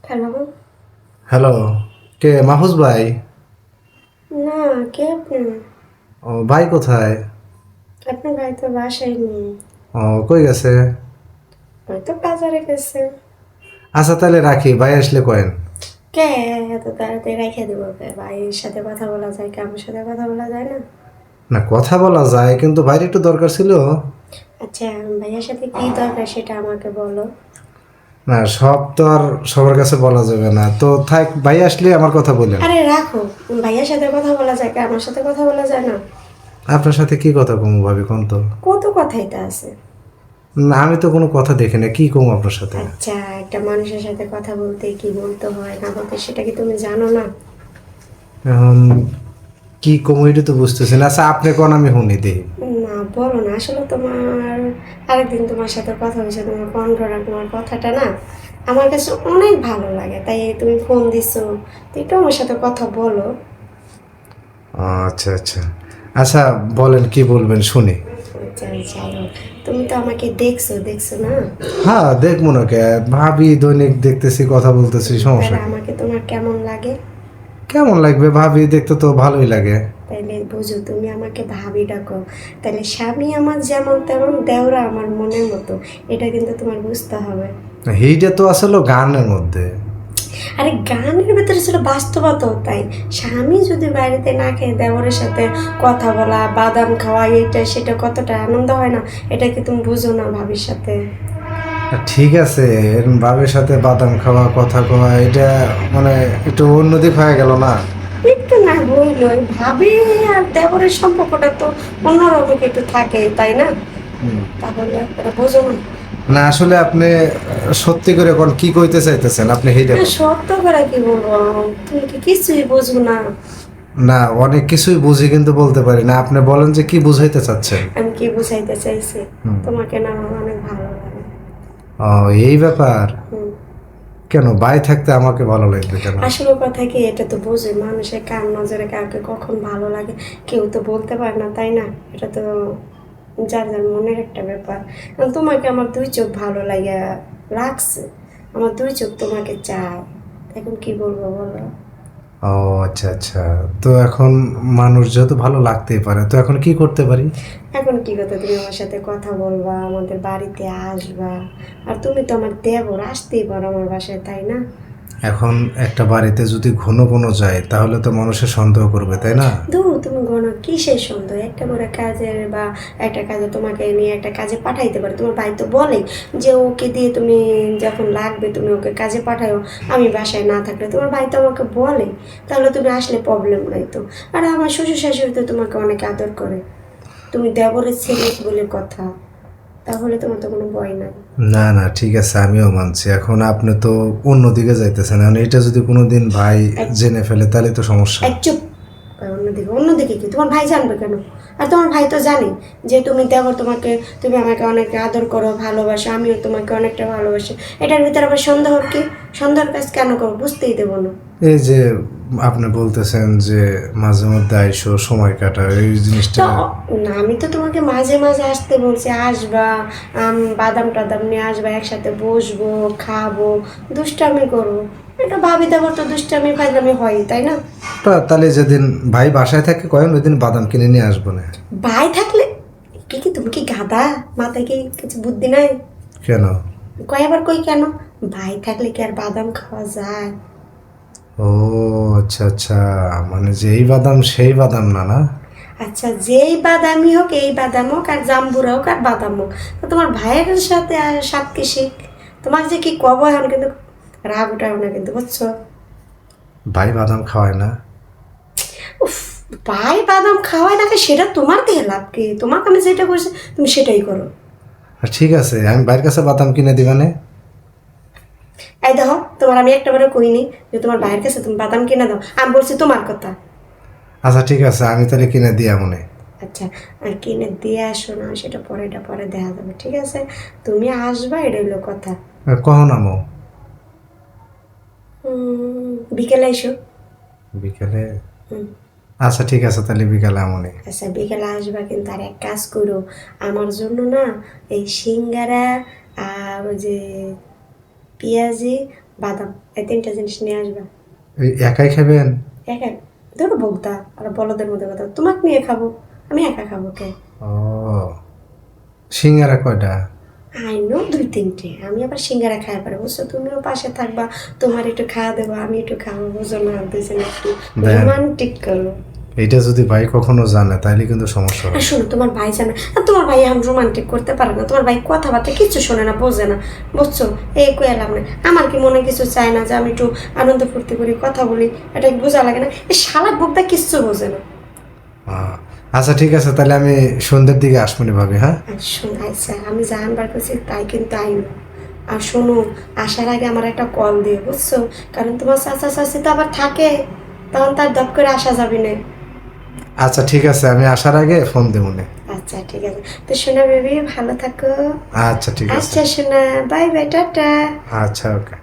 Hello. Hello, কে মাহফুজ ভাই? না, কে আপনি? ও ভাই কোথায়? আপনার ভাই তো বাসায় নেই। ও কই গেছে? হয়তো বাজারে গেছে। আচ্ছা তাহলে রাখি, ভাই আসলে কয়েন। কে এত তাড়াতাড়ি রেখে দেবো? কে ভাইয়ের সাথে কথা বলা যায় কি আমার সাথে কথা বলা যায় না? না কথা বলা যায় কিন্তু ভাইয়ের একটু দরকার ছিল। আচ্ছা, ভাইয়ের সাথে কি দরকার সেটা আমাকে বলো। না সব তো আর সবার কাছে বলা যাবে না, তো থাক ভাই আসলে আমার কথা বলেন। আরে রাখো, ভাইয়ের সাথে কথা বলা যায় কি আমার সাথে কথা বলা যায় না? আপনার সাথে কি কথা কমু ভাবি কোন তো? কত কথাই তা আছে। না আমি তো কোনো কথা দেখি না, কি কমু আপনার সাথে? আচ্ছা, একটা মানুষের সাথে কথা বলতে কি বলতে হয় না বলতে সেটা কি তুমি জানো না? এখন কি কমু এটা তো বুঝতেছি না। আচ্ছা আপনি কোন, আমি শুনি দিই। না বলো না, আসলে তোমার আরেকদিন তোমার সাথে কথা হয়েছে, তোমার কণ্ঠটা তোমার কথাটা না আমার কাছে অনেক ভালো লাগে, তাই তুমি ফোন দিছো, তো একটু আমার সাথে কথা বলো। আচ্ছা আচ্ছা আচ্ছা, বলেন কি বলবেন শুনি। আচ্ছা যাই হোক, তুমি তো আমাকে দেখছো দেখছো না? হ্যাঁ দেখবো না কে, ভাবি দৈনিক দেখতেছি কথা বলতেছি, সমস্যা তাহলে কি? আমাকে তোমার কেমন লাগে? কেমন লাগবে, ভাবি দেখতে তো ভালোই লাগে। তাইলে বুঝো, তুমি আমাকে ভাবি ডাকো, তাহলে স্বামী আমার যেমন তেমন, দেওরা আমার মনের মতো, এটা কিন্তু তোমার বুঝতে হবে। এইটা তো আসলে গানের মধ্যে। আরে গানের ভেতরে ছিল বাস্তবতা, তাই স্বামী যদি বাড়িতে না খেয়ে দেওরের সাথে কথা বলা, বাদাম খাওয়া, এইটা সেটা কতটা আনন্দ হয় না, এটা কি তুমি বুঝো না ভাবির সাথে? ঠিক আছে, এরম ভাবির সাথে বাদাম খাওয়া কথা কওয়া এটা মানে একটু অন্যদিক হয়ে গেল না? একটু না বইলই, ভাবি আর দেওরের সম্পর্কটা তো অন্যরকম একটু থাকে, তাই না? তাহলে এটা বোঝো না? না আসলে আপনি সত্যি করে কোন কি কইতে চাইতেছেন আপনি সেইটা না কোন। সত্য করে কি বলবো, তুমি কি কিছুই বুঝো না? না অনেক কিছুই বুঝি কিন্তু বলতে পারি না, আপনি বলেন যে কি বুঝাইতে চাচ্ছেন। আমি কি বুঝাইতে চাইছি? হুম। তোমাকে না আমার অনেক ভালো লাগে। ও এই ব্যাপার। হুম। কেন ভাই থাকতে আমাকে ভালো লাগবে কেন? আসলে কথা কি, এটা তো বোঝে মানুষের কার নজরে কাউকে কখন ভালো লাগে কেউ তো বলতে পারে না, তাই না? এটা তো যার যার মনের একটা ব্যাপার। আর তোমাকে আমার দুই চোখ ভালো লাগে লাগছে, আমার দুই চোখ তোমাকে চায়, এখন কি বলবো বলো? ও আচ্ছা আচ্ছা, তো এখন মানুষ যেহেতু ভালো লাগতেই পারে, তো এখন কি করতে পারি? এখন কি কথা, তুমি আমার সাথে কথা বলবা, আমাদের বাড়িতে আসবা, আর তুমি তো আমার দেবর, আসতেই পারো আমার বাসায়, তাই না? এখন একটা বাড়িতে যদি ঘন ঘন যায় তাহলে তো মানুষের সন্দেহ করবে তাই না? ধরো তুমি গণ কিসের সন্দেহ, একটা করে কাজের বা একটা কাজে তোমাকে নিয়ে একটা কাজে পাঠাইতে পারে, তোমার ভাই তো বলে যে ওকে দিয়ে তুমি যখন লাগবে তুমি ওকে কাজে পাঠাও, আমি বাসায় না থাকলে, তোমার ভাই তো আমাকে বলে, তাহলে তুমি আসলে প্রবলেম নাই তো। আর আমার শ্বশুর শাশুড়ি তো তোমাকে অনেক আদর করে, তুমি দেবরের ছেলে বলে কথা, তাহলে তোমার তো কোনো ভয় নাই। না না ঠিক আছে, আমিও মানছি, এখন আপনি তো অন্যদিকে যাইতেছেন, এখন এটা যদি কোনোদিন ভাই এক জেনে ফেলে তাহলে তো সমস্যা। এক চুপ। অন্যদিকে অন্যদিকে কি তোমার ভাই জানবে কেন? আর তোমার ভাই তো জানে যে তুমি দেখো, তোমাকে, তুমি আমাকে অনেক আদর করো, ভালোবাসো, আমিও তোমাকে অনেকটা ভালোবাসি, এটার ভিতরে আবার সন্দেহ কি? সন্দেহের কাজ কেন করবো, বুঝতেই দেবো না। এই যে আপনি বলতেছেন যে মাঝে মধ্যে আইসো সময় কাটাও, এই জিনিসটা। তো না, আমি তো তোমাকে মাঝে মাঝে আসতে বলছি, আসবা, বাদাম টাদাম নিয়ে আসবা, একসাথে বসবো, খাবো, দুষ্টামি করবো, এটা ভাবি দেবো তো দুষ্টামি ফাইজলামি হয়, তাই না? তাহলে যেদিন ভাই বাসায় থাকে কয়েন ওই দিন বাদাম কিনে নিয়ে আসবো না? ভাই থাকলে কি কি, তুমি কি গাধা, মাথায় কি কিছু বুদ্ধি নাই? কেন? কয়বার কই কেন, ভাই থাকলে কি আর বাদাম খাওয়া যায়? ও আচ্ছা আচ্ছা, মানে যেই বাদাম সেই বাদাম না না? আচ্ছা, যেই বাদামই হোক, এই বাদাম হোক আর জাম্বুরা হোক আর বাদাম হোক, তো তোমার ভাইয়ের সাথে আর সাত কি শিখ, তোমার যে কি কব এখন কিন্তু রাগ উঠাও না কিন্তু, বুঝছো? ভাই বাদাম খাওয়ায় না? উফ, ভাই বাদাম খাওয়ায় না খায় সেটা তোমার দিয়ে লাভ কি, তোমাকে আমি যেটা করছি তুমি সেটাই করো। আর ঠিক আছে, আমি ভাইয়ের কাছে বাদাম কিনে দিবানে? এই দেখো, তোমার আমি একটা বারে কইনি যে তোমার ভাইয়ের কাছে তুমি বাদাম কিনে দাও, আমি বলছি তোমার কথা। আচ্ছা ঠিক আছে, আমি তাহলে কিনে দিয়া মনে। আচ্ছা, আর কিনে দিয়ে আসো না সেটা পরে, এটা পরে দেখা যাবে, ঠিক আছে? তুমি আসবা, এটা হলো কথা। কখন আমো? বিকেলে এসো। বিকেলে? হুম। আচ্ছা ঠিক আছে, তাহলে বিকালে আমনে। আচ্ছা বিকেলে আসবা, কিন্তু আর এক কাজ করো, আমার জন্য না এই সিঙ্গারা আর ওই যে পেঁয়াজি বাদাম, এই 3টা জিনিস নিয়ে আসবা। এই একাই খাবেন? এক এক ধরো বলতা আর বলদের মধ্যে কথা, তোমাকে নিয়ে খাবো, আমি একা খাবো কে? ও, সিঙ্গারা কয়টা? আই নো 2-3টে, আমি আবার সিঙ্গারা খাই পারে বুঝছো, তুমিও পাশে থাকবা, তোমার একটু খাওয়া দেবো, আমি একটু খাবো, বুঝো না, দুজনে একটু দেন। রোমান্টিক করো। এটা যদি ভাই কখনো জানে তাহলে কিন্তু সমস্যা আর হবে। শোনো, তোমার ভাই জানে, আর তোমার ভাই এখন রোমান্টিক করতে পারে না, তোমার ভাই কথাবার্তা কিচ্ছু শোনে না, বোঝে না, বুঝছো, এই কই এলাম না, আমার কি মনে কিছু চায় না যে আমি একটু আনন্দ ফুর্তি করি, কথা বলি, এটা কি বোঝা লাগে না? এই শালা বোকটা কিচ্ছু বোঝে না। আচ্ছা ঠিক আছে, তাহলে আমি সন্ধ্যের দিকে আসবনি ভাবি, হ্যাঁ? আর শোনো, আচ্ছা আমি জানবার করছি তাই কিন্তু আইন। আর শোনো, আসার আগে আমার একটা কল দিয়ে, বুঝছো, কারণ তোমার চাচা চাচি তো আবার থাকে, তখন তার দপ করে আসা যাবে না। আচ্ছা ঠিক আছে, আমি আসার আগে ফোন দেবো নে। আচ্ছা ঠিক আছে, তো শোনা বেবি, ভালো থাকো। আচ্ছা ঠিক আছে। আচ্ছা শোনা, বাই বাই, টাটা। আচ্ছা ওকে।